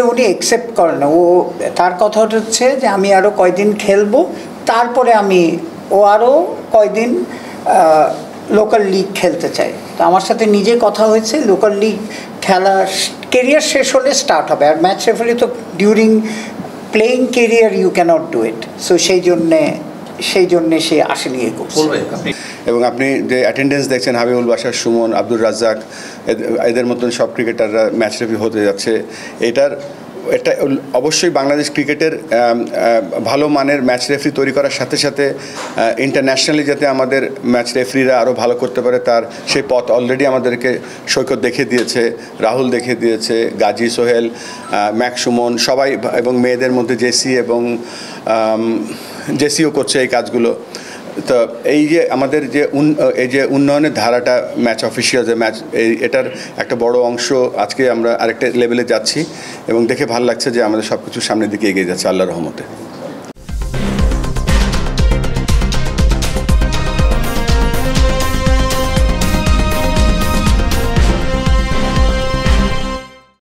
উনি একসেপ্ট করেন না। ও তার কথা হচ্ছে যে আমি আরও কয়দিন খেলবো, তারপরে ও আরও কয়দিন লোকাল লিগ খেলতে চাই। তো আমার সাথে নিজে কথা হয়েছে, লোকাল লিগ খেলার কেরিয়ার শেষ হলে স্টার্ট হবে। আর ম্যাচ রেফারি তো during playing career you can't do it. So সেই জন্যে সে আসেনি এই করছে। এবং আপনি যে অ্যাটেন্ডেন্স দেখছেন, হাবিবুল বাশার, সুমন, আব্দুর রাজ্জাক, এদের মতন সব ক্রিকেটাররা ম্যাচ রেফারি হতে যাচ্ছে। এটা অবশ্যই বাংলাদেশ ক্রিকেটের ভালো মানের ম্যাচ রেফারি তৈরি করার সাথে সাথে ইন্টারন্যাশনালি যাতে আমাদের ম্যাচ রেফারিরা আরও ভালো করতে পারে তার সেই পথ অলরেডি আমাদেরকে সৈকত দেখিয়ে দিয়েছে, রাহুল দেখিয়ে দিয়েছে, গাজী, সোহেল, ম্যাক, সুমন সবাই, এবং মেয়েদের মধ্যে জেসিও করছে এই কাজগুলো। তো এই যে আমাদের এই যে উন্নয়নের ধারাটা ম্যাচ অফিসিয়াল যে ম্যাচ, এটার একটা বড় অংশ আজকে আমরা আরেকটা লেভেলে যাচ্ছি এবং দেখে ভালো লাগছে যে আমাদের সব কিছু সামনের দিকে এগিয়ে যাচ্ছে আল্লাহর রহমতে।